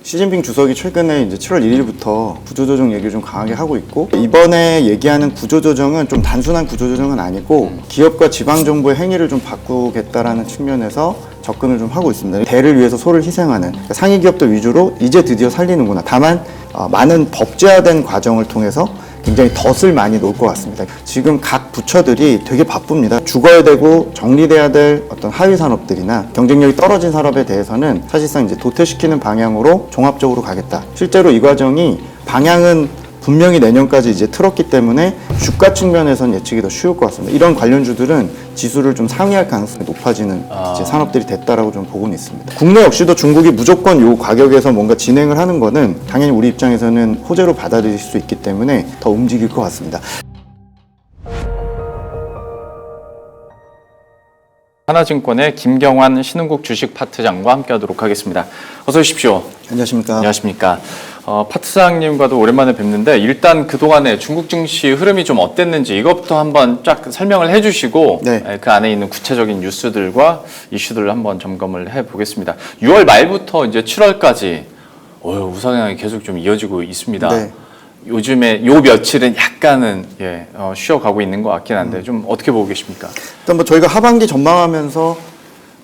시진핑 주석이 최근에 이제 7월 1일부터 구조조정 얘기를 좀 강하게 하고 있고, 이번에 얘기하는 구조조정은 좀 단순한 구조조정은 아니고 기업과 지방정부의 행위를 좀 바꾸겠다라는 측면에서 접근을 좀 하고 있습니다. 대를 위해서 소를 희생하는, 그러니까 상위 기업들 위주로 이제 드디어 살리는구나. 다만 많은 법제화된 과정을 통해서 굉장히 덫을 많이 놓을 것 같습니다. 지금 각 부처들이 되게 바쁩니다. 죽어야 되고 정리돼야 될 어떤 하위 산업들이나 경쟁력이 떨어진 산업에 대해서는 사실상 이제 도태시키는 방향으로 종합적으로 가겠다. 실제로 이 과정이 방향은 분명히 내년까지 이제 틀었기 때문에 주가 측면에서는 예측이 더 쉬울 것 같습니다. 이런 관련주들은 지수를 좀 상회할 가능성이 높아지는 이제 산업들이 됐다라고 좀 보고는 있습니다. 국내 역시도 중국이 무조건 요 가격에서 뭔가 진행을 하는 거는 당연히 우리 입장에서는 호재로 받아들일 수 있기 때문에 더 움직일 것 같습니다. 하나증권의 김경환 신흥국 주식 파트장과 함께하도록 하겠습니다. 어서 오십시오. 안녕하십니까. 안녕하십니까. 파트장님과도 오랜만에 뵙는데 일단 그동안의 중국 증시 흐름이 좀 어땠는지 이것부터 한번 쫙 설명을 해주시고 네. 그 안에 있는 구체적인 뉴스들과 이슈들을 한번 점검을 해보겠습니다. 6월 말부터 이제 7월까지 우상향이 계속 좀 이어지고 있습니다. 네. 요즘에 요 며칠은 약간은 쉬어가고 있는 것 같긴 한데 좀 어떻게 보고 계십니까? 일단 뭐 저희가 하반기 전망하면서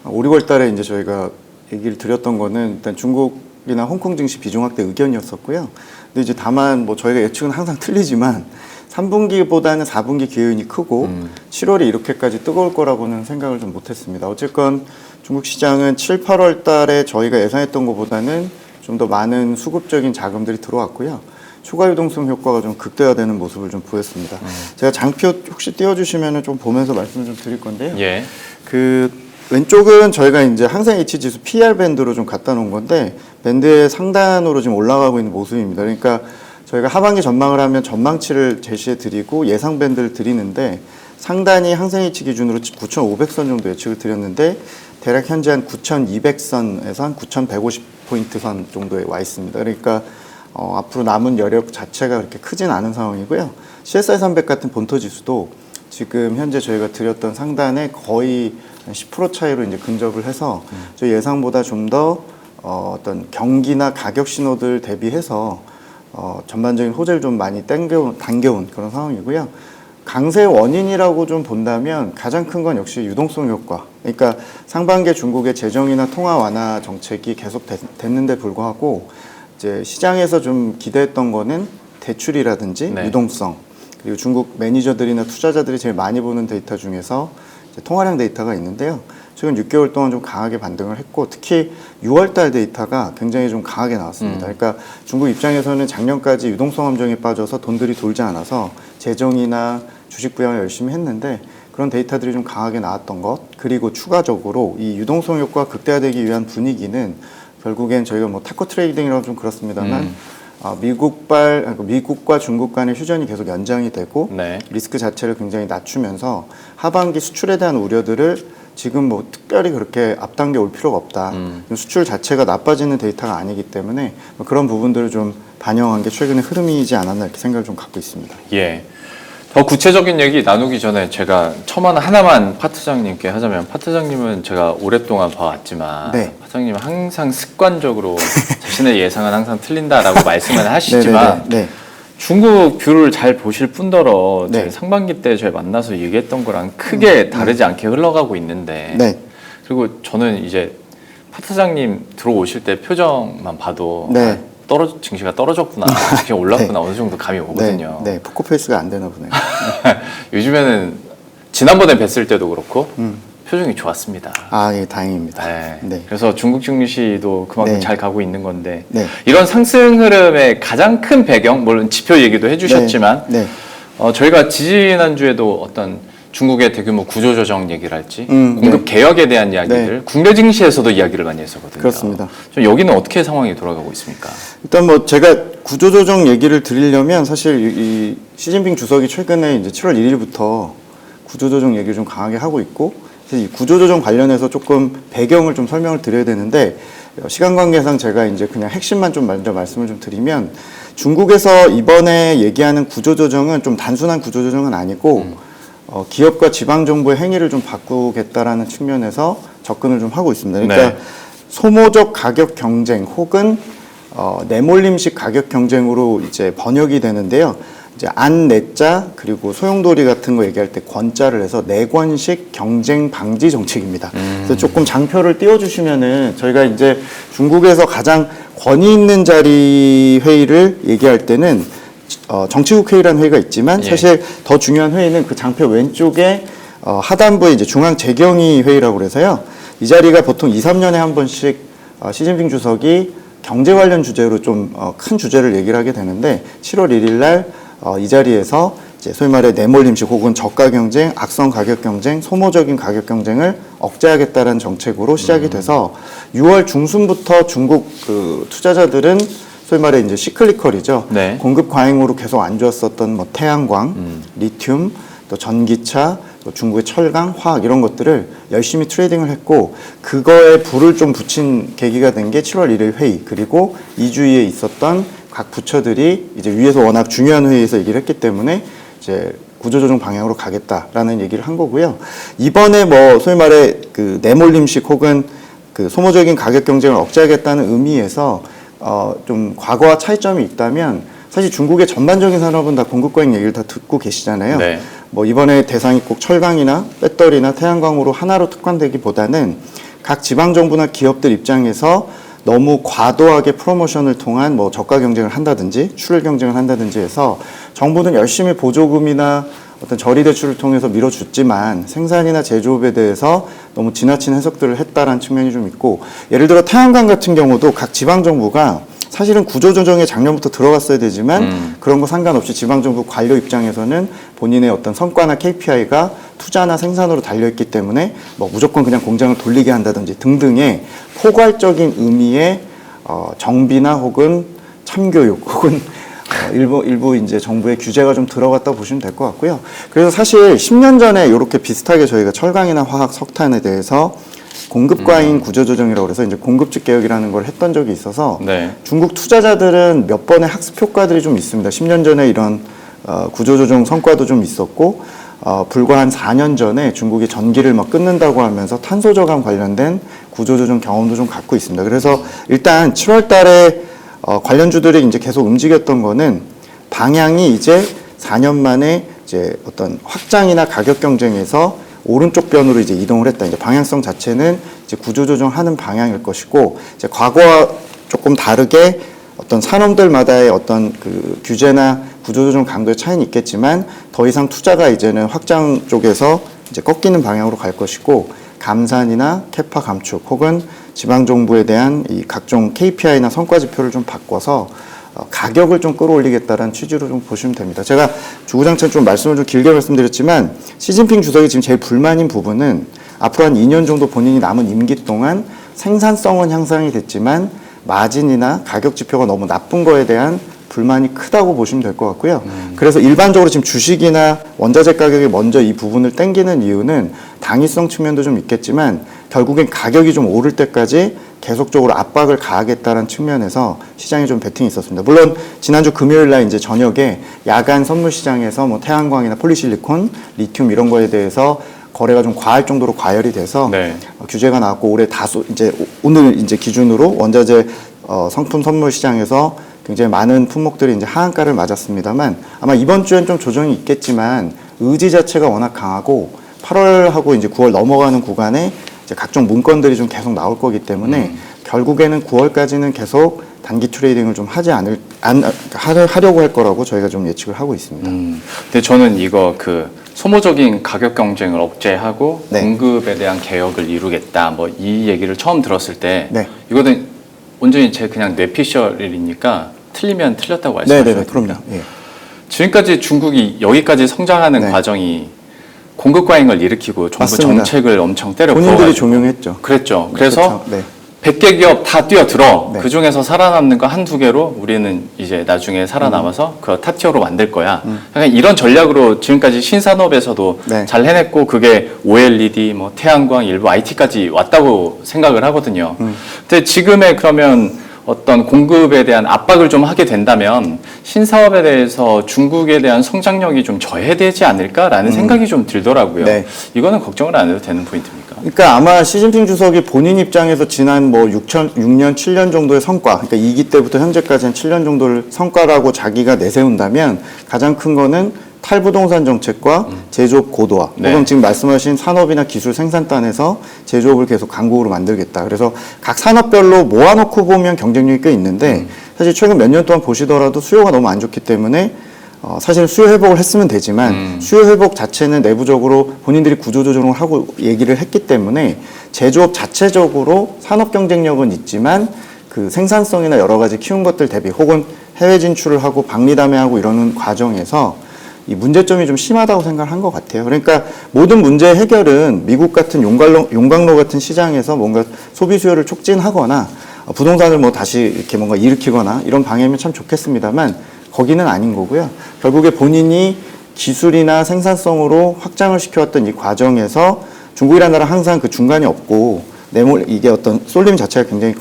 5, 6월 달에 이제 저희가 얘기를 드렸던 거는 일단 중국이나 홍콩 증시 비중 확대 의견이었었고요. 근데 이제 다만 뭐 저희가 예측은 항상 틀리지만 3분기보다는 4분기 기여인이 크고 7월이 이렇게까지 뜨거울 거라고는 생각을 좀 못했습니다. 어쨌건 중국 시장은 7, 8월 달에 저희가 예상했던 것보다는 좀 더 많은 수급적인 자금들이 들어왔고요. 추가 유동성 효과가 좀 극대화되는 모습을 좀 보였습니다. 제가 장표 혹시 띄워주시면 좀 보면서 말씀을 좀 드릴 건데요. 예. 그 왼쪽은 저희가 이제 항상 H 지수 PR 밴드로 좀 갖다 놓은 건데 밴드의 상단으로 지금 올라가고 있는 모습입니다. 그러니까 저희가 하반기 전망을 하면 전망치를 제시해 드리고 예상 밴드를 드리는데 상단이 항상 H 기준으로 9,500선 정도 예측을 드렸는데 대략 현재 한 9,200선에서 한 9,150포인트 선 정도에 와 있습니다. 그러니까 앞으로 남은 여력 자체가 그렇게 크진 않은 상황이고요. CSI 300 같은 본토 지수도 지금 현재 저희가 드렸던 상단에 거의 10% 차이로 이제 근접을 해서 저희 예상보다 좀 더 어떤 경기나 가격 신호들 대비해서 전반적인 호재를 좀 많이 당겨온 그런 상황이고요. 강세 원인이라고 좀 본다면 가장 큰 건 역시 유동성 효과. 그러니까 상반기에 중국의 재정이나 통화 완화 정책이 계속 됐는데 불구하고 이제 시장에서 좀 기대했던 거는 대출이라든지 네. 유동성, 그리고 중국 매니저들이나 투자자들이 제일 많이 보는 데이터 중에서 이제 통화량 데이터가 있는데요. 최근 6개월 동안 좀 강하게 반등을 했고 특히 6월 달 데이터가 굉장히 좀 강하게 나왔습니다. 그러니까 중국 입장에서는 작년까지 유동성 함정에 빠져서 돈들이 돌지 않아서 재정이나 주식 부양을 열심히 했는데 그런 데이터들이 좀 강하게 나왔던 것, 그리고 추가적으로 이 유동성 효과가 극대화되기 위한 분위기는 결국엔 저희가 뭐 타코 트레이딩이라고 좀 그렇습니다만 미국과 중국 간의 휴전이 계속 연장이 되고 네. 리스크 자체를 굉장히 낮추면서 하반기 수출에 대한 우려들을 지금 뭐 특별히 그렇게 앞당겨 올 필요가 없다. 수출 자체가 나빠지는 데이터가 아니기 때문에 그런 부분들을 좀 반영한 게 최근의 흐름이지 않았나 이렇게 생각을 좀 갖고 있습니다. 예. 더 구체적인 얘기 나누기 전에 제가 첨언 하나만 파트장님께 하자면 파트장님은 제가 오랫동안 봐왔지만 네. 파트장님은 항상 습관적으로 자신의 예상은 항상 틀린다라고 말씀을 하시지만 네. 중국 뷰를 잘 보실 뿐더러 네. 저희 상반기 때 저희 만나서 얘기했던 거랑 크게 다르지 않게 흘러가고 있는데 네. 그리고 저는 이제 파트장님 들어오실 때 표정만 봐도 네. 증시가 떨어졌구나, 증시가 올랐구나 어느 정도 감이 오거든요. 네. 포커페이스가 안 되나 보네요. 요즘에는 지난번에 뵀을 때도 그렇고 표정이 좋았습니다. 아, 예, 다행입니다. 네. 네. 그래서 중국 증시도 그만큼 네. 잘 가고 있는 건데 네. 이런 상승 흐름의 가장 큰 배경, 물론 지표 얘기도 해주셨지만 네. 저희가 지지난주에도 어떤 중국의 대규모 구조조정 얘기를 할지 공급 네. 개혁에 대한 이야기들 국내 증시에서도 이야기를 많이 했었거든요. 그렇습니다. 좀 여기는 어떻게 상황이 돌아가고 있습니까? 일단 뭐 제가 구조조정 얘기를 드리려면 사실 이 시진핑 주석이 최근에 이제 7월 1일부터 구조조정 얘기를 좀 강하게 하고 있고 이 구조조정 관련해서 조금 배경을 좀 설명을 드려야 되는데 시간 관계상 제가 이제 그냥 핵심만 좀 먼저 말씀을 좀 드리면 중국에서 이번에 얘기하는 구조조정은 좀 단순한 구조조정은 아니고 기업과 지방정부의 행위를 좀 바꾸겠다라는 측면에서 접근을 좀 하고 있습니다. 그러니까 네. 소모적 가격 경쟁 혹은 내몰림식 가격 경쟁으로 이제 번역이 되는데요. 이제 안, 내자, 그리고 소용돌이 같은 거 얘기할 때 권자를 해서 내권식 경쟁 방지 정책입니다. 그래서 조금 장표를 띄워주시면은 저희가 이제 중국에서 가장 권위 있는 자리 회의를 얘기할 때는 정치국 회의라는 회의가 있지만 사실 더 중요한 회의는 그 장표 왼쪽에 하단부에 이제 중앙재경위 회의라고 그래서요. 이 자리가 보통 2, 3년에 한 번씩 시진핑 주석이 경제 관련 주제로 좀 큰 주제를 얘기를 하게 되는데 7월 1일 날 이 자리에서 이제 소위 말해 내몰림식 혹은 저가 경쟁, 악성 가격 경쟁, 소모적인 가격 경쟁을 억제하겠다는 정책으로 시작이 돼서 6월 중순부터 중국 그 투자자들은 소위 말해 이제 시클리컬이죠. 네. 공급 과잉으로 계속 안 좋았었던 뭐 태양광, 리튬, 또 전기차, 또 중국의 철강, 화학 이런 것들을 열심히 트레이딩을 했고 그거에 불을 좀 붙인 계기가 된 게 7월 1일 회의 그리고 2주에 있었던 각 부처들이 이제 위에서 워낙 중요한 회의에서 얘기를 했기 때문에 이제 구조조정 방향으로 가겠다라는 얘기를 한 거고요. 이번에 뭐 소위 말해 그 내몰림식 혹은 그 소모적인 가격 경쟁을 억제하겠다는 의미에서 좀 과거와 차이점이 있다면 사실 중국의 전반적인 산업은 다 공급 과잉 얘기를 다 듣고 계시잖아요. 네. 뭐 이번에 대상이 꼭 철강이나 배터리나 태양광으로 하나로 특화되기보다는 각 지방 정부나 기업들 입장에서 너무 과도하게 프로모션을 통한 뭐 저가 경쟁을 한다든지 출혈 경쟁을 한다든지 해서 정부는 열심히 보조금이나 어떤 저리 대출을 통해서 밀어줬지만 생산이나 제조업에 대해서 너무 지나친 해석들을 했다라는 측면이 좀 있고 예를 들어 태양광 같은 경우도 각 지방 정부가 사실은 구조조정에 작년부터 들어갔어야 되지만 그런 거 상관없이 지방정부 관료 입장에서는 본인의 어떤 성과나 KPI가 투자나 생산으로 달려있기 때문에 뭐 무조건 그냥 공장을 돌리게 한다든지 등등의 포괄적인 의미의 정비나 혹은 참교육 혹은 일부 이제 정부의 규제가 좀 들어갔다 보시면 될 것 같고요. 그래서 사실 10년 전에 이렇게 비슷하게 저희가 철강이나 화학, 석탄에 대해서 공급 과잉 구조조정이라고 그래서 이제 공급직 개혁이라는 걸 했던 적이 있어서 네. 중국 투자자들은 몇 번의 학습 효과들이 좀 있습니다. 10년 전에 이런 구조조정 성과도 좀 있었고 불과 한 4년 전에 중국이 전기를 막 끊는다고 하면서 탄소 저감 관련된 구조조정 경험도 좀 갖고 있습니다. 그래서 일단 7월 달에 관련주들이 이제 계속 움직였던 거는 방향이 이제 4년 만에 이제 어떤 확장이나 가격 경쟁에서 오른쪽 변으로 이제 이동을 했다. 이제 방향성 자체는 이제 구조조정하는 방향일 것이고, 이제 과거와 조금 다르게 어떤 산업들마다의 어떤 그 규제나 구조조정 강도의 차이는 있겠지만 더 이상 투자가 이제는 확장 쪽에서 이제 꺾이는 방향으로 갈 것이고, 감산이나 캐파 감축 혹은 지방정부에 대한 이 각종 KPI나 성과 지표를 좀 바꿔서 가격을 좀 끌어올리겠다는 취지로 좀 보시면 됩니다. 제가 주구장창 좀 말씀을 좀 길게 말씀드렸지만 시진핑 주석이 지금 제일 불만인 부분은 앞으로 한 2년 정도 본인이 남은 임기 동안 생산성은 향상이 됐지만 마진이나 가격 지표가 너무 나쁜 거에 대한 불만이 크다고 보시면 될 것 같고요. 그래서 일반적으로 지금 주식이나 원자재 가격이 먼저 이 부분을 땡기는 이유는 당위성 측면도 좀 있겠지만 결국엔 가격이 좀 오를 때까지 계속적으로 압박을 가하겠다는 측면에서 시장에 좀 베팅이 있었습니다. 물론 지난주 금요일 날 이제 저녁에 야간 선물 시장에서 뭐 태양광이나 폴리실리콘, 리튬 이런 거에 대해서 거래가 좀 과할 정도로 과열이 돼서 네. 규제가 나왔고 올해 다소 이제 오늘 이제 기준으로 원자재 상품 선물 시장에서 굉장히 많은 품목들이 이제 하한가를 맞았습니다만 아마 이번 주엔 좀 조정이 있겠지만 의지 자체가 워낙 강하고 8월하고 이제 9월 넘어가는 구간에 이제 각종 문건들이 좀 계속 나올 거기 때문에 결국에는 9월까지는 계속 단기 트레이딩을 좀 하려고 할 거라고 저희가 좀 예측을 하고 있습니다. 근데 저는 이거 그 소모적인 가격 경쟁을 억제하고 네. 공급에 대한 개혁을 이루겠다 뭐 이 얘기를 처음 들었을 때 네. 이거는 온전히 제 그냥 뇌피셜이니까 틀리면 틀렸다고 네네네, 말씀하셨습니다. 그럼요. 예. 지금까지 중국이 여기까지 성장하는 네. 과정이 공급 과잉을 일으키고 정부 맞습니다. 정책을 엄청 때려 본인들이 부어가지고 종용했죠. 그랬죠. 그래서 그렇죠. 네. 100개 기업 다 뛰어들어. 네. 그 중에서 살아남는 거 한두 개로 우리는 이제 나중에 살아남아서 그 탑티어로 만들 거야. 그러니까 이런 전략으로 지금까지 신산업에서도 네. 잘 해냈고 그게 OLED, 뭐 태양광, 일부 IT까지 왔다고 생각을 하거든요. 근데 지금의 그러면 어떤 공급에 대한 압박을 좀 하게 된다면 신사업에 대해서 중국에 대한 성장력이 좀 저해되지 않을까라는 생각이 좀 들더라고요. 네. 이거는 걱정을 안 해도 되는 포인트입니까? 그러니까 아마 시진핑 주석이 본인 입장에서 지난 뭐 6년, 7년 정도의 성과, 그러니까 2기 때부터 현재까지 한 7년 정도를 성과라고 자기가 내세운다면 가장 큰 거는 탈부동산 정책과 제조업 고도화. 네. 혹은 지금 말씀하신 산업이나 기술 생산단에서 제조업을 계속 강국으로 만들겠다. 그래서 각 산업별로 모아놓고 보면 경쟁력이 꽤 있는데 사실 최근 몇 년 동안 보시더라도 수요가 너무 안 좋기 때문에 사실 수요 회복을 했으면 되지만 수요 회복 자체는 내부적으로 본인들이 구조조정을 하고 얘기를 했기 때문에 제조업 자체적으로 산업 경쟁력은 있지만 그 생산성이나 여러 가지 키운 것들 대비 혹은 해외 진출을 하고 박리담회하고 이러는 과정에서 이 문제점이 좀 심하다고 생각을 한 것 같아요. 그러니까 모든 문제 해결은 미국 같은 용광로 같은 시장에서 뭔가 소비 수요를 촉진하거나 부동산을 뭐 다시 이렇게 뭔가 일으키거나 이런 방향이면 참 좋겠습니다만 거기는 아닌 거고요. 결국에 본인이 기술이나 생산성으로 확장을 시켜왔던 이 과정에서 중국이라는 나라 항상 그 중간이 없고 이게 어떤 쏠림 자체가 굉장히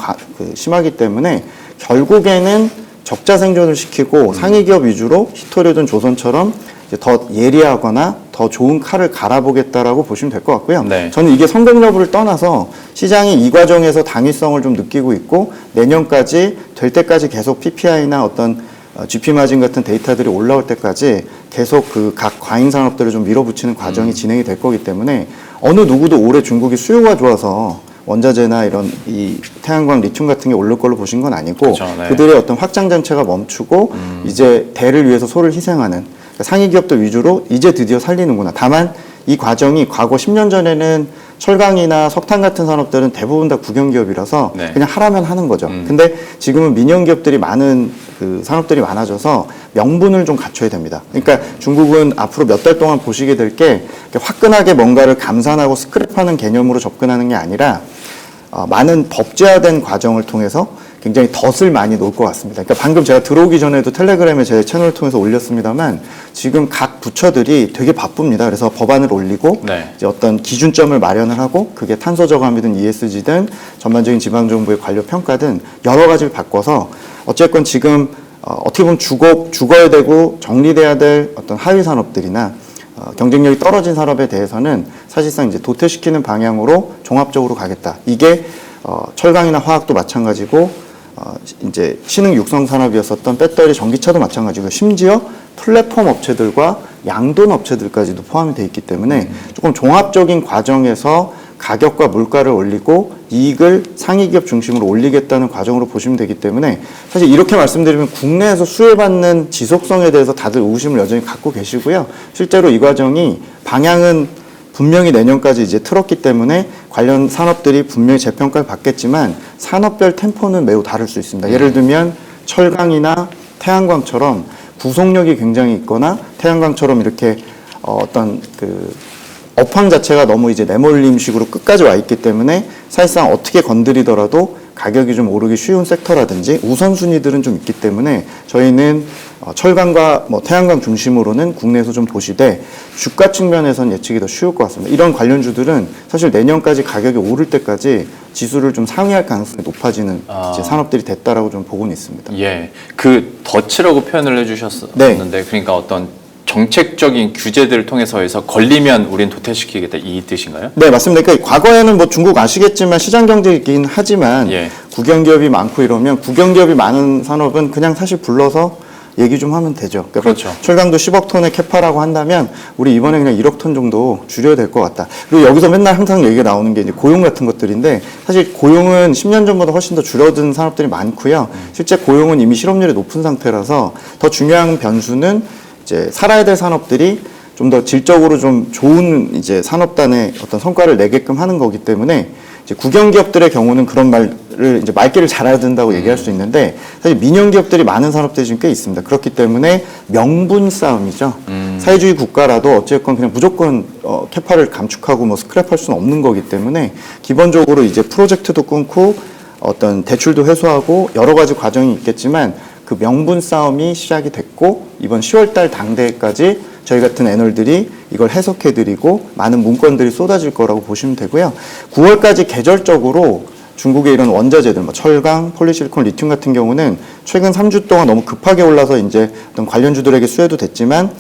심하기 때문에 결국에는 적자 생존을 시키고 상위 기업 위주로 히토류든 조선처럼 이제 더 예리하거나 더 좋은 칼을 갈아보겠다라고 보시면 될 것 같고요. 네. 저는 이게 성공 여부를 떠나서 시장이 이 과정에서 당위성을 좀 느끼고 있고 내년까지 될 때까지 계속 PPI나 어떤 GP 마진 같은 데이터들이 올라올 때까지 계속 그 각 과잉 산업들을 좀 밀어붙이는 과정이 진행이 될 거기 때문에 어느 누구도 올해 중국이 수요가 좋아서 원자재나 이런 이 태양광, 리튬 같은 게 오를 걸로 보신 건 아니고 그렇죠, 네. 그들의 어떤 확장 전체가 멈추고 이제 대를 위해서 소를 희생하는 그러니까 상위 기업들 위주로 이제 드디어 살리는구나. 다만 이 과정이 과거 10년 전에는 철강이나 석탄 같은 산업들은 대부분 다 국영기업이라서 네. 그냥 하라면 하는 거죠. 근데 지금은 민영기업들이 많은 그 산업들이 많아져서 명분을 좀 갖춰야 됩니다. 그러니까 중국은 앞으로 몇 달 동안 보시게 될 게 화끈하게 뭔가를 감산하고 스크랩하는 개념으로 접근하는 게 아니라 많은 법제화된 과정을 통해서 굉장히 덫을 많이 놓을 것 같습니다. 그러니까 방금 제가 들어오기 전에도 텔레그램에 제 채널을 통해서 올렸습니다만 지금 각 부처들이 되게 바쁩니다. 그래서 법안을 올리고 네. 이제 어떤 기준점을 마련을 하고 그게 탄소 저감이든 ESG든 전반적인 지방정부의 관료 평가든 여러 가지를 바꿔서 어쨌건 지금 어떻게 보면 죽어야 되고 정리돼야 될 어떤 하위 산업들이나 경쟁력이 떨어진 산업에 대해서는 사실상 이제 도태시키는 방향으로 종합적으로 가겠다. 이게 철강이나 화학도 마찬가지고 이제 신흥 육성 산업이었었던 배터리, 전기차도 마찬가지고 심지어 플랫폼 업체들과 양돈 업체들까지도 포함이 돼 있기 때문에 조금 종합적인 과정에서 가격과 물가를 올리고 이익을 상위 기업 중심으로 올리겠다는 과정으로 보시면 되기 때문에 사실 이렇게 말씀드리면 국내에서 수혜받는 지속성에 대해서 다들 의구심을 여전히 갖고 계시고요. 실제로 이 과정이 방향은 분명히 내년까지 이제 틀었기 때문에 관련 산업들이 분명히 재평가를 받겠지만 산업별 템포는 매우 다를 수 있습니다. 예를 들면 철강이나 태양광처럼 구속력이 굉장히 있거나 태양광처럼 이렇게 어떤 그 업황 자체가 너무 이제 내몰림식으로 끝까지 와 있기 때문에 사실상 어떻게 건드리더라도 가격이 좀 오르기 쉬운 섹터라든지 우선순위들은 좀 있기 때문에 저희는 철강과 뭐 태양광 중심으로는 국내에서 좀 보시되 주가 측면에서는 예측이 더 쉬울 것 같습니다. 이런 관련주들은 사실 내년까지 가격이 오를 때까지 지수를 좀 상회할 가능성이 높아지는 이제 산업들이 됐다라고 좀 보고는 있습니다. 예, 그 덫이라고 표현을 해주셨었는데 네. 그러니까 어떤 정책적인 규제들을 통해서 해서 걸리면 우린 도태시키겠다 이 뜻인가요? 네, 맞습니다. 그러니까 과거에는 뭐 중국 아시겠지만 시장 경제이긴 하지만 예. 국영기업이 많고 이러면 국영기업이 많은 산업은 그냥 사실 불러서 얘기 좀 하면 되죠. 그러니까 그렇죠. 철강도 10억 톤의 캐파라고 한다면 우리 이번에 그냥 1억 톤 정도 줄여야 될 것 같다. 그리고 여기서 맨날 항상 얘기가 나오는 게 이제 고용 같은 것들인데 사실 고용은 10년 전보다 훨씬 더 줄어든 산업들이 많고요. 실제 고용은 이미 실업률이 높은 상태라서 더 중요한 변수는 이제 살아야 될 산업들이 좀 더 질적으로 좀 좋은 이제 산업단의 어떤 성과를 내게끔 하는 거기 때문에 이제 국영기업들의 경우는 그런 말을 이제 말귀를 잘해야 된다고 얘기할 수 있는데 사실 민영기업들이 많은 산업들이 지금 꽤 있습니다. 그렇기 때문에 명분 싸움이죠. 사회주의 국가라도 어쨌건 그냥 무조건 캐파를 감축하고 뭐 스크랩할 수는 없는 거기 때문에 기본적으로 이제 프로젝트도 끊고 어떤 대출도 회수하고 여러 가지 과정이 있겠지만 그 명분 싸움이 시작이 됐고 이번 10월달 당대회까지 저희 같은 애널들이 이걸 해석해드리고 많은 문건들이 쏟아질 거라고 보시면 되고요. 9월까지 계절적으로 중국의 이런 원자재들, 뭐 철강, 폴리실리콘, 리튬 같은 경우는 최근 3주 동안 너무 급하게 올라서 이제 어떤 관련주들에게 수혜도 됐지만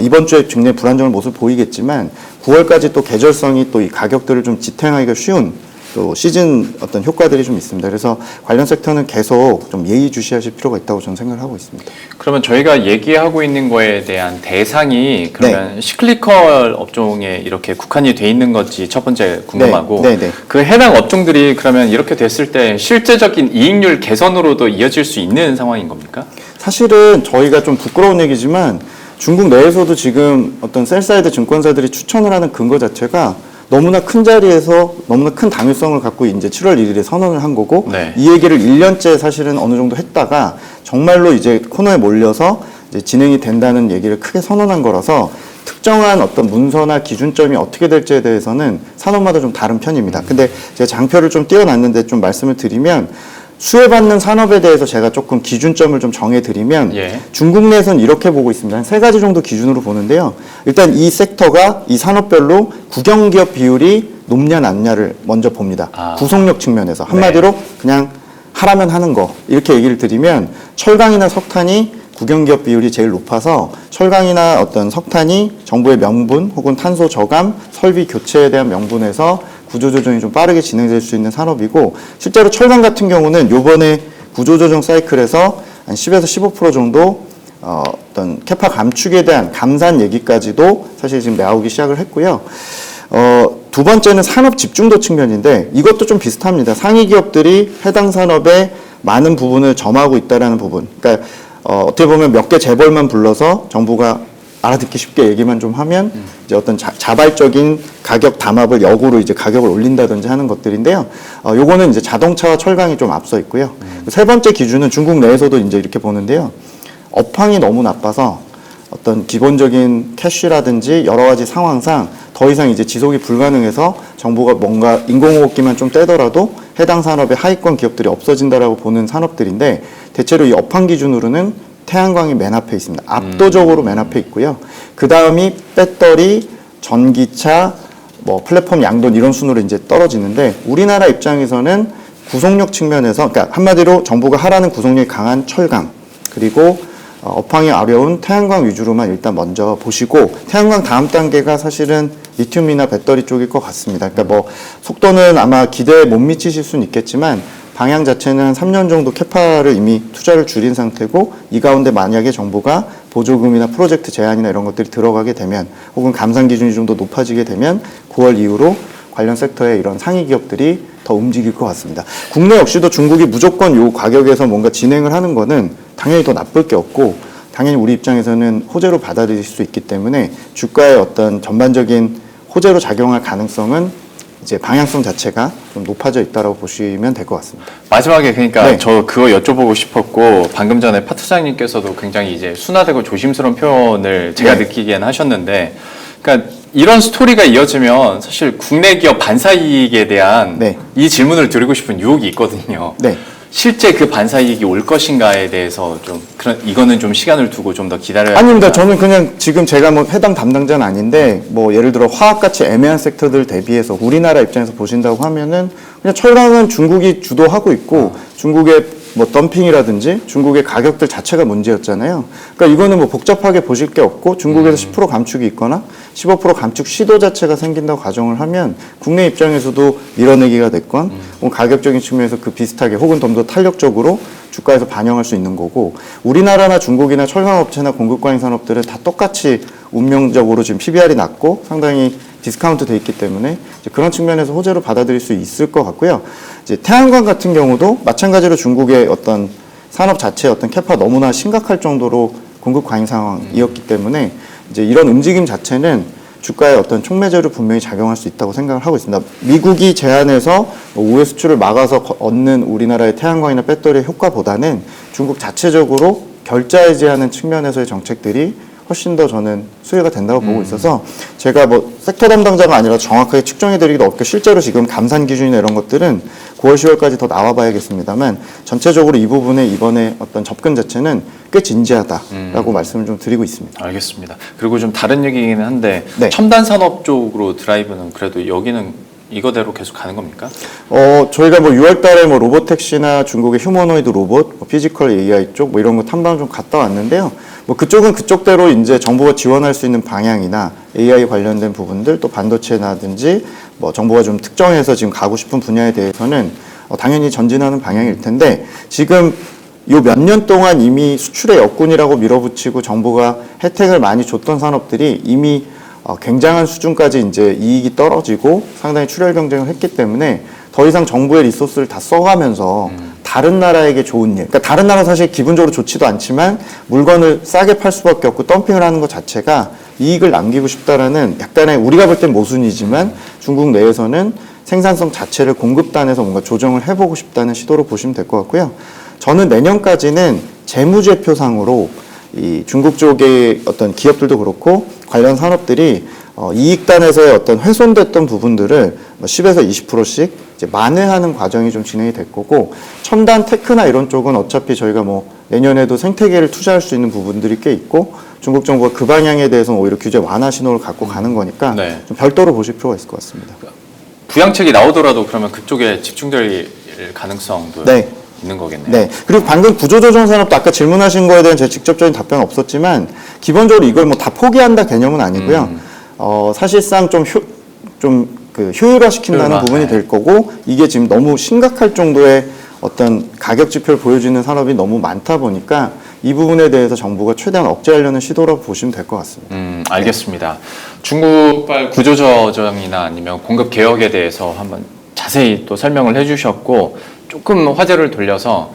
이번 주에 굉장히 불안정한 모습을 보이겠지만 9월까지 또 계절성이 또 이 가격들을 좀 지탱하기가 쉬운 또 시즌 어떤 효과들이 좀 있습니다. 그래서 관련 섹터는 계속 좀 예의주시하실 필요가 있다고 저는 생각을 하고 있습니다. 그러면 저희가 얘기하고 있는 거에 대한 대상이 그러면 시클리컬 업종에 이렇게 국한이 돼 있는 건지 첫 번째 궁금하고 네. 그 해당 업종들이 그러면 이렇게 됐을 때 실제적인 이익률 개선으로도 이어질 수 있는 상황인 겁니까? 사실은 저희가 좀 부끄러운 얘기지만 중국 내에서도 지금 어떤 셀사이드 증권사들이 추천을 하는 근거 자체가 너무나 큰 자리에서 너무나 큰 당위성을 갖고 이제 7월 1일에 선언을 한 거고 네. 이 얘기를 1년째 사실은 어느 정도 했다가 정말로 이제 코너에 몰려서 이제 진행이 된다는 얘기를 크게 선언한 거라서 특정한 어떤 문서나 기준점이 어떻게 될지에 대해서는 산업마다 좀 다른 편입니다. 근데 제가 장표를 좀 띄워놨는데 좀 말씀을 드리면 수혜받는 산업에 대해서 제가 조금 기준점을 좀 정해드리면 예. 중국 내에서는 이렇게 보고 있습니다. 한 3가지 정도 기준으로 보는데요. 일단 이 섹터가 이 산업별로 국영기업 비율이 높냐 낮냐를 먼저 봅니다. 구속력 측면에서. 한마디로 그냥 하라면 하는 거 이렇게 얘기를 드리면 철강이나 석탄이 국영기업 비율이 제일 높아서 철강이나 어떤 석탄이 정부의 명분 혹은 탄소 저감, 설비 교체에 대한 명분에서 구조조정이 좀 빠르게 진행될 수 있는 산업이고 실제로 철강 같은 경우는 요번에 구조조정 사이클에서 한 10에서 15% 정도 어떤 캐파 감축에 대한 감산 얘기까지도 사실 지금 나오기 시작을 했고요. 두 번째는 산업 집중도 측면인데 이것도 좀 비슷합니다. 상위 기업들이 해당 산업의 많은 부분을 점하고 있다라는 부분. 그러니까 어떻게 보면 몇 개 재벌만 불러서 정부가 알아듣기 쉽게 얘기만 좀 하면 이제 어떤 자발적인 가격 담합을 역으로 이제 가격을 올린다든지 하는 것들인데요. 요거는 이제 자동차와 철강이 좀 앞서 있고요. 세 번째 기준은 중국 내에서도 이제 이렇게 보는데요. 업황이 너무 나빠서 어떤 기본적인 캐시라든지 여러 가지 상황상 더 이상 이제 지속이 불가능해서 정부가 뭔가 인공호흡기만 좀 떼더라도 해당 산업의 하위권 기업들이 없어진다라고 보는 산업들인데 대체로 이 업황 기준으로는 태양광이 맨 앞에 있습니다. 압도적으로 맨 앞에 있고요. 그 다음이 배터리, 전기차, 뭐 플랫폼 양돈 이런 순으로 이제 떨어지는데 우리나라 입장에서는 구속력 측면에서 그러니까 한마디로 정부가 하라는 구속력이 강한 철강 그리고 업황이 어려운 태양광 위주로만 일단 먼저 보시고 태양광 다음 단계가 사실은 리튬이나 배터리 쪽일 것 같습니다. 그러니까 뭐 속도는 아마 기대에 못 미치실 수는 있겠지만 방향 자체는 한 3년 정도 캐파를 이미 투자를 줄인 상태고 이 가운데 만약에 정부가 보조금이나 프로젝트 제한이나 이런 것들이 들어가게 되면 혹은 감산 기준이 좀 더 높아지게 되면 9월 이후로 관련 섹터의 이런 상위 기업들이 더 움직일 것 같습니다. 국내 역시도 중국이 무조건 요 가격에서 뭔가 진행을 하는 거는 당연히 더 나쁠 게 없고 당연히 우리 입장에서는 호재로 받아들일 수 있기 때문에 주가의 어떤 전반적인 호재로 작용할 가능성은 이제 방향성 자체가 좀 높아져 있다고 보시면 될 것 같습니다. 마지막에 그러니까 네. 저 그거 여쭤보고 싶었고 방금 전에 파트장님께서도 굉장히 이제 순화되고 조심스러운 표현을 제가 네. 느끼기에는 하셨는데 그러니까 이런 스토리가 이어지면 사실 국내 기업 반사 이익에 대한 네. 이 질문을 드리고 싶은 유혹이 있거든요. 네. 실제 그 반사 이익이 올 것인가에 대해서 좀 그런 이거는 좀 시간을 두고 좀 더 기다려야 아닙니다. 된다. 저는 그냥 지금 제가 뭐 해당 담당자는 아닌데 뭐 예를 들어 화학같이 애매한 섹터들 대비해서 우리나라 입장에서 보신다고 하면은 그냥 철강은 중국이 주도하고 있고 중국의 뭐 덤핑이라든지 중국의 가격들 자체가 문제였잖아요. 그러니까 이거는 뭐 복잡하게 보실 게 없고 중국에서 10% 감축이 있거나 15% 감축 시도 자체가 생긴다고 가정을 하면 국내 입장에서도 밀어내기가 됐건 혹은 가격적인 측면에서 그 비슷하게 혹은 좀 더 탄력적으로 주가에서 반영할 수 있는 거고 우리나라나 중국이나 철강업체나 공급과잉 산업들은 다 똑같이 운명적으로 지금 PBR이 낮고 상당히 디스카운트 돼 있기 때문에 이제 그런 측면에서 호재로 받아들일 수 있을 것 같고요. 이제 태양광 같은 경우도 마찬가지로 중국의 어떤 산업 자체의 어떤 캐파 너무나 심각할 정도로 공급 과잉 상황이었기 때문에 이제 이런 움직임 자체는 주가의 어떤 촉매제로 분명히 작용할 수 있다고 생각을 하고 있습니다. 미국이 제한해서 우회 수출을 막아서 얻는 우리나라의 태양광이나 배터리의 효과보다는 중국 자체적으로 결자 해제하는 측면에서의 정책들이 훨씬 더 저는 수혜가 된다고 보고 있어서 제가 뭐 섹터 담당자가 아니라 정확하게 측정해드리기도 어렵고 실제로 지금 감산 기준이나 이런 것들은 9월, 10월까지 더 나와봐야겠습니다만 전체적으로 이 부분에 이번에 어떤 접근 자체는 꽤 진지하다라고 말씀을 좀 드리고 있습니다. 알겠습니다. 그리고 좀 다른 얘기이긴 한데 네. 첨단 산업 쪽으로 드라이브는 그래도 여기는 이거대로 계속 가는 겁니까? 저희가 뭐 6월 달에 뭐 로보택시나 중국의 휴머노이드 로봇, 뭐 피지컬 AI 쪽 뭐 이런 거 탐방을 좀 갔다 왔는데요. 뭐 그쪽은 그쪽대로 이제 정부가 지원할 수 있는 방향이나 AI 관련된 부분들 또 반도체나든지 뭐 정부가 좀 특정해서 지금 가고 싶은 분야에 대해서는 당연히 전진하는 방향일 텐데 지금 요 몇 년 동안 이미 수출의 역군이라고 밀어붙이고 정부가 혜택을 많이 줬던 산업들이 이미 굉장한 수준까지 이제 이익이 떨어지고 상당히 출혈 경쟁을 했기 때문에 더 이상 정부의 리소스를 다 써가면서 다른 나라에게 좋은 일, 그러니까 다른 나라 사실 기분적으로 좋지도 않지만 물건을 싸게 팔 수밖에 없고 덤핑을 하는 것 자체가 이익을 남기고 싶다라는 약간의 우리가 볼 땐 모순이지만 중국 내에서는 생산성 자체를 공급단에서 뭔가 조정을 해보고 싶다는 시도로 보시면 될 것 같고요. 저는 내년까지는 재무제표상으로 이 중국 쪽의 어떤 기업들도 그렇고 관련 산업들이 이익단에서의 어떤 훼손됐던 부분들을 10에서 20%씩 이제 만회하는 과정이 좀 진행이 될 거고 첨단 테크나 이런 쪽은 어차피 저희가 뭐 내년에도 생태계를 투자할 수 있는 부분들이 꽤 있고 중국 정부가 그 방향에 대해서는 오히려 규제 완화 신호를 갖고 가는 거니까 네. 좀 별도로 보실 필요가 있을 것 같습니다. 부양책이 나오더라도 그러면 그쪽에 집중될 가능성도 네. 있는 거겠네요. 네. 그리고 방금 구조조정 산업도 아까 질문하신 거에 대한 제 직접적인 답변은 없었지만 기본적으로 이걸 뭐 다 포기한다 개념은 아니고요. 사실상 좀 효율화시킨다는 효율화, 부분이 네. 될 거고 이게 지금 너무 심각할 정도의 어떤 가격 지표를 보여주는 산업이 너무 많다 보니까 이 부분에 대해서 정부가 최대한 억제하려는 시도라고 보시면 될 것 같습니다. 알겠습니다. 중국발 구조조정이나 아니면 공급 개혁에 대해서 한번 자세히 또 설명을 해주셨고 조금 화제를 돌려서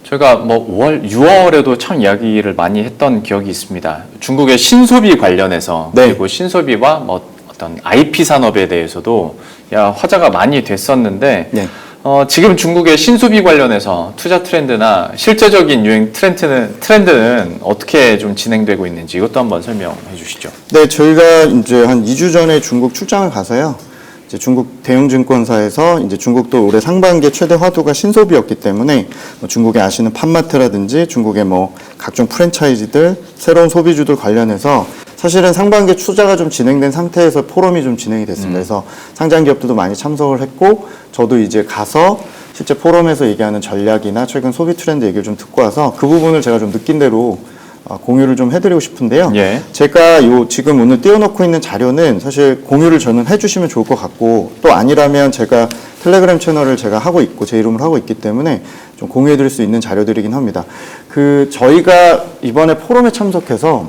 저희가 뭐 5월, 6월에도 참 이야기를 많이 했던 기억이 있습니다. 중국의 신소비 관련해서 네. 그리고 신소비와 뭐 어떤 IP 산업에 대해서도 화제가 많이 됐었는데 네. 지금 중국의 신소비 관련해서 투자 트렌드나 실제적인 유행 트렌드는 어떻게 좀 진행되고 있는지 이것도 한번 설명해 주시죠. 네, 저희가 이제 한 2주 전에 중국 출장을 가서요. 이제 중국 대형증권사에서 이제 중국도 올해 상반기에 최대 화두가 신소비였기 때문에 뭐 중국에 아시는 팜마트라든지 중국의 뭐 각종 프랜차이즈들, 새로운 소비주들 관련해서 사실은 상반기에 투자가 좀 진행된 상태에서 포럼이 좀 진행이 됐습니다. 그래서 상장 기업들도 많이 참석을 했고 저도 이제 가서 실제 포럼에서 얘기하는 전략이나 최근 소비 트렌드 얘기를 좀 듣고 와서 그 부분을 제가 좀 느낀 대로 공유를 좀 해드리고 싶은데요. 예. 제가 지금 오늘 띄워놓고 있는 자료는 사실 공유를 저는 해주시면 좋을 것 같고 또 아니라면 제가 텔레그램 채널을 제가 하고 있고 제 이름으로 하고 있기 때문에 좀 공유해드릴 수 있는 자료들이긴 합니다. 저희가 이번에 포럼에 참석해서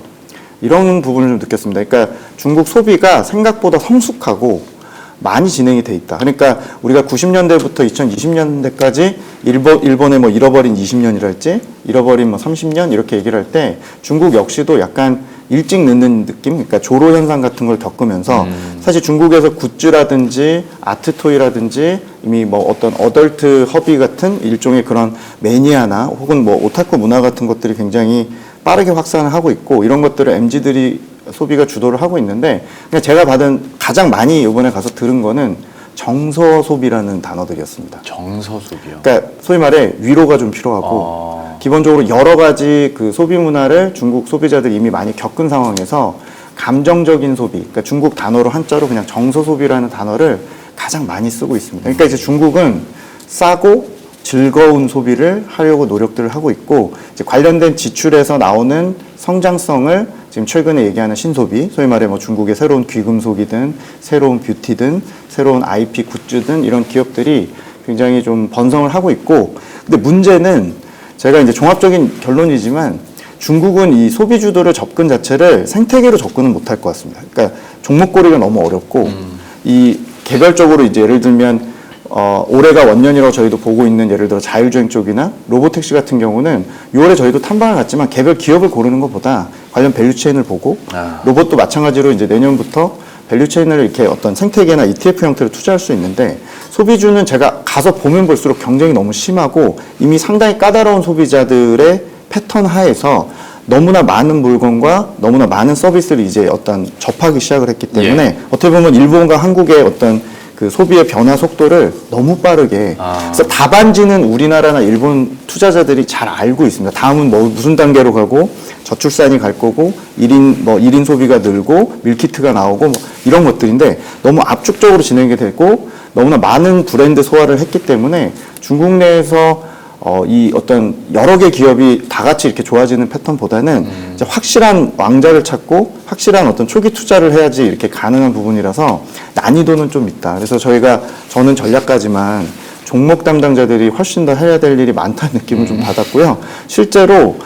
이런 부분을 좀 느꼈습니다. 그러니까 중국 소비가 생각보다 성숙하고 많이 진행이 돼 있다. 그러니까 우리가 90년대부터 2020년대까지 일본의 뭐 잃어버린 20년이랄지 잃어버린 뭐 30년 이렇게 얘기를 할 때 중국 역시도 약간 일찍 늦는 느낌, 그러니까 조로 현상 같은 걸 겪으면서 사실 중국에서 굿즈라든지 아트토이라든지 이미 뭐 어떤 어덜트 허비 같은 일종의 그런 매니아나 혹은 뭐 오타쿠 문화 같은 것들이 굉장히 빠르게 확산을 하고 있고 이런 것들을 MZ들이 소비가 주도를 하고 있는데 그냥 제가 받은 가장 많이 이번에 가서 들은 거는 정서 소비라는 단어들이었습니다. 정서 소비요. 그러니까 소위 말해 위로가 좀 필요하고 기본적으로 여러 가지 그 소비 문화를 중국 소비자들이 이미 많이 겪은 상황에서 감정적인 소비, 그러니까 중국 단어로 한자로 그냥 정서 소비라는 단어를 가장 많이 쓰고 있습니다. 그러니까 이제 중국은 싸고 즐거운 소비를 하려고 노력들을 하고 있고 이제 관련된 지출에서 나오는 성장성을 지금 최근에 얘기하는 신소비, 소위 말해 뭐 중국의 새로운 귀금속이든 새로운 뷰티든 새로운 IP 굿즈든 이런 기업들이 굉장히 좀 번성을 하고 있고 근데 문제는 제가 이제 종합적인 결론이지만 중국은 이 소비주들의 접근 자체를 생태계로 접근은 못할 것 같습니다. 그러니까 종목고리가 너무 어렵고 이 개별적으로 이제 예를 들면 올해가 원년이라고 저희도 보고 있는 예를 들어 자율주행 쪽이나 로보택시 같은 경우는 6월에 저희도 탐방을 갔지만 개별 기업을 고르는 것보다 관련 밸류체인을 보고 로봇도 마찬가지로 이제 내년부터 밸류체인을 이렇게 어떤 생태계나 ETF 형태로 투자할 수 있는데 소비주는 제가 가서 보면 볼수록 경쟁이 너무 심하고 이미 상당히 까다로운 소비자들의 패턴 하에서 너무나 많은 물건과 너무나 많은 서비스를 이제 어떤 접하기 시작을 했기 때문에 어떻게 보면 일본과 한국의 어떤 그 소비의 변화 속도를 너무 빠르게 그래서 답안지는 우리나라나 일본 투자자들이 잘 알고 있습니다. 다음은 뭐 무슨 단계로 가고 저출산이 갈 거고 1인 소비가 늘고 밀키트가 나오고 뭐 이런 것들인데 너무 압축적으로 진행이 되고 너무나 많은 브랜드 소화를 했기 때문에 중국 내에서 이 어떤 여러 개 기업이 다 같이 이렇게 좋아지는 패턴보다는 이제 확실한 왕자를 찾고 확실한 어떤 초기 투자를 해야지 이렇게 가능한 부분이라서 난이도는 좀 있다. 그래서 저는 전략가지만 종목 담당자들이 훨씬 더 해야 될 일이 많다는 느낌을 좀 받았고요. 실제로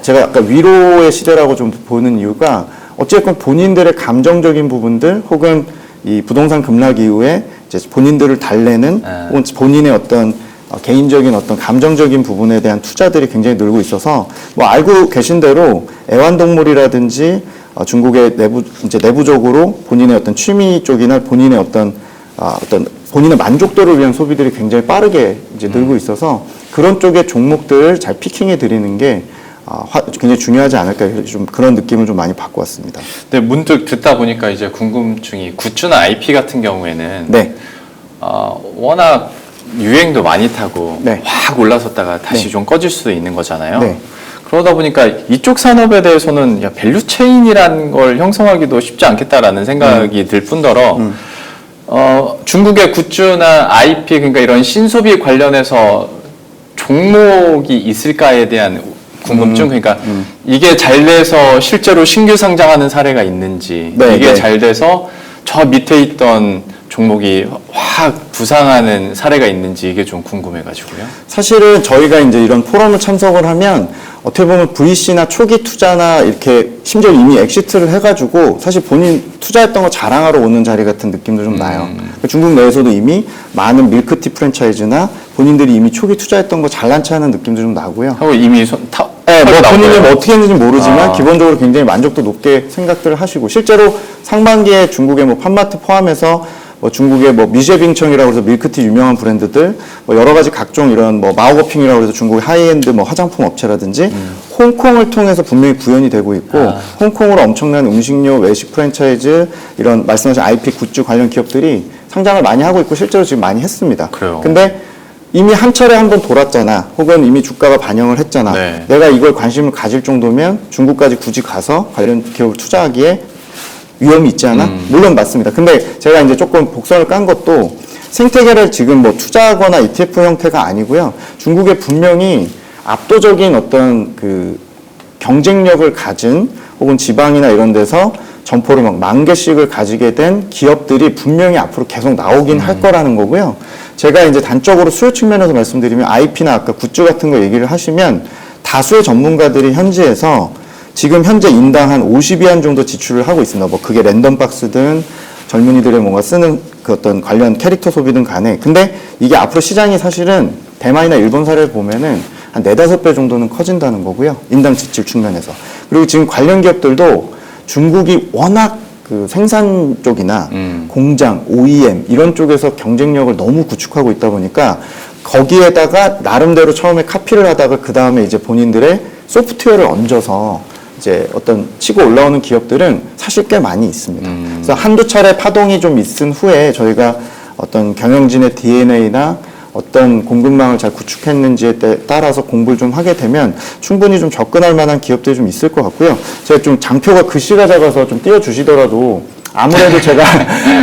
제가 약간 위로의 시대라고 좀 보는 이유가 어쨌건 본인들의 감정적인 부분들 혹은 이 부동산 급락 이후에 이제 본인들을 달래는 혹은 본인의 어떤 개인적인 어떤 감정적인 부분에 대한 투자들이 굉장히 늘고 있어서 뭐 알고 계신 대로 애완동물이라든지 중국의 내부적으로 본인의 어떤 취미 쪽이나 본인의 어떤 본인의 만족도를 위한 소비들이 굉장히 빠르게 이제 늘고 있어서 그런 쪽의 종목들을 잘 피킹해 드리는 게 굉장히 중요하지 않을까 좀 그런 느낌을 좀 많이 받고 왔습니다. 네, 문득 듣다 보니까 이제 궁금증이 굿즈나 IP 같은 경우에는 네. 워낙 유행도 많이 타고 네. 확 올라섰다가 다시 네. 좀 꺼질 수도 있는 거잖아요. 네. 그러다 보니까 이쪽 산업에 대해서는 밸류 체인이라는 걸 형성하기도 쉽지 않겠다라는 생각이 들 뿐더러 중국의 굿즈나 IP 그러니까 이런 신소비 관련해서 종목이 있을까에 대한 궁금증 그러니까 이게 잘 돼서 실제로 신규 상장하는 사례가 있는지 네, 이게 네. 잘 돼서 저 밑에 있던 종목이 확 부상하는 사례가 있는지 이게 좀 궁금해가지고요. 사실은 저희가 이제 이런 포럼을 참석을 하면 어떻게 보면 VC나 초기 투자나 이렇게 심지어 이미 엑시트를 해가지고 사실 본인 투자했던 거 자랑하러 오는 자리 같은 느낌도 좀 나요. 중국 내에서도 이미 많은 밀크티 프랜차이즈나 본인들이 이미 초기 투자했던 거 잘난 체하는 느낌도 좀 나고요. 하고 이미 네, 뭐 본인이 뭐 어떻게 했는지 모르지만 기본적으로 굉장히 만족도 높게 생각들을 하시고 실제로 상반기에 중국의 뭐 팜마트 포함해서 뭐 중국의 뭐 미쉐빙청이라고 해서 밀크티 유명한 브랜드들 뭐 여러 가지 각종 이런 뭐 마오거핑이라고 해서 중국의 하이엔드 뭐 화장품 업체라든지 홍콩을 통해서 분명히 구현이 되고 있고 홍콩으로 엄청난 음식료 외식 프랜차이즈 이런 말씀하신 IP 굿즈 관련 기업들이 상장을 많이 하고 있고 실제로 지금 많이 했습니다. 그래요. 근데 이미 한 차례 한번 돌았잖아. 혹은 이미 주가가 반영을 했잖아. 네. 내가 이걸 관심을 가질 정도면 중국까지 굳이 가서 관련 기업을 투자하기에 위험이 있지 않아? 물론 맞습니다. 근데 제가 이제 조금 복선을 깐 것도 생태계를 지금 뭐 투자하거나 ETF 형태가 아니고요. 중국에 분명히 압도적인 어떤 그 경쟁력을 가진 혹은 지방이나 이런 데서 점포를 막 10,000개씩을 가지게 된 기업들이 분명히 앞으로 계속 나오긴 할 거라는 거고요. 제가 이제 단적으로 수요 측면에서 말씀드리면 IP나 아까 굿즈 같은 거 얘기를 하시면 다수의 전문가들이 현지에서 지금 현재 인당 한 50위안 정도 지출을 하고 있습니다. 뭐 그게 랜덤박스든 젊은이들의 뭔가 쓰는 그 어떤 관련 캐릭터 소비든 간에. 근데 이게 앞으로 시장이 사실은 대만이나 일본 사례를 보면은 한 4-5배 정도는 커진다는 거고요. 인당 지출 측면에서. 그리고 지금 관련 기업들도 중국이 워낙 그 생산 쪽이나 공장, OEM 이런 쪽에서 경쟁력을 너무 구축하고 있다 보니까 거기에다가 나름대로 처음에 카피를 하다가 그 다음에 이제 본인들의 소프트웨어를 얹어서 이제 어떤 치고 올라오는 기업들은 사실 꽤 많이 있습니다. 그래서 한두 차례 파동이 좀 있은 후에 저희가 어떤 경영진의 DNA나 어떤 공급망을 잘 구축했는지에 따라서 공부를 좀 하게 되면 충분히 좀 접근할 만한 기업들이 좀 있을 것 같고요. 제가 좀 장표가 글씨가 작아서 좀 띄워주시더라도 아무래도 제가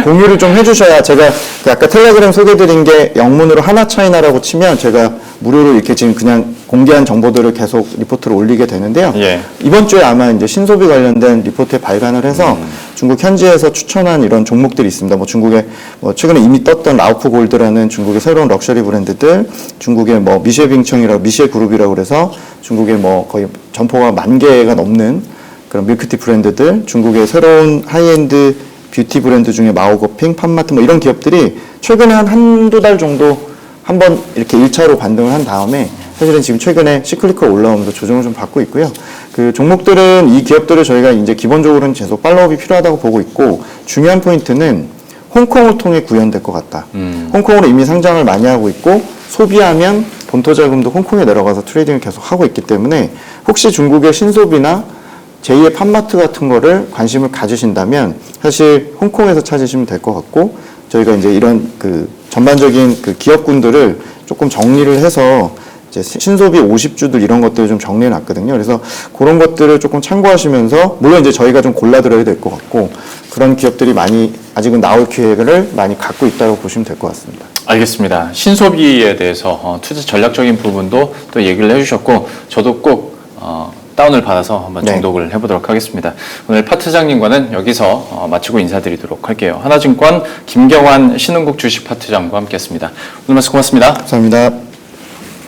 공유를 좀 해주셔야 제가 아까 텔레그램 소개드린 게 영문으로 하나차이나라고 치면 제가 무료로 이렇게 지금 그냥 공개한 정보들을 계속 리포트를 올리게 되는데요. 예. 이번 주에 아마 이제 신소비 관련된 리포트에 발간을 해서 중국 현지에서 추천한 이런 종목들이 있습니다. 뭐 중국의 뭐 최근에 이미 떴던 라우프 골드라는 중국의 새로운 럭셔리 브랜드들, 중국의 뭐 미쉐빙청이라고 미쉐 그룹이라고 그래서 중국의 뭐 거의 점포가 10,000개가 넘는 그런 밀크티 브랜드들, 중국의 새로운 하이엔드 뷰티 브랜드 중에 마오거핑, 팜마트 뭐 이런 기업들이 최근에 한두 달 정도 한번 이렇게 1차로 반등을 한 다음에 사실은 지금 최근에 시클리컬 올라오면서 조정을 좀 받고 있고요. 그 종목들은 이 기업들을 저희가 이제 기본적으로는 계속 팔로우업이 필요하다고 보고 있고 중요한 포인트는 홍콩을 통해 구현될 것 같다. 홍콩으로 이미 상장을 많이 하고 있고 소비하면 본토 자금도 홍콩에 내려가서 트레이딩을 계속 하고 있기 때문에 혹시 중국의 신소비나 제2의 팜마트 같은 거를 관심을 가지신다면 사실 홍콩에서 찾으시면 될 것 같고 저희가 이제 이런 그 전반적인 그 기업군들을 조금 정리를 해서 이제 신소비 50주들 이런 것들을 좀 정리해 놨거든요. 그래서 그런 것들을 조금 참고하시면서 물론 이제 저희가 좀 골라드려야 될 것 같고 그런 기업들이 많이 아직은 나올 기회를 많이 갖고 있다고 보시면 될 것 같습니다. 알겠습니다. 신소비에 대해서 투자 전략적인 부분도 또 얘기를 해주셨고 저도 꼭 다운을 받아서 한번 네. 정독을 해보도록 하겠습니다. 오늘 파 트장님과는 여기서 마치고 인사드리도록 할게요. 하나증권 김경환 신흥국 주식파트장과 함께했습니다. 오늘 말씀 고맙습니다. 감사합니다.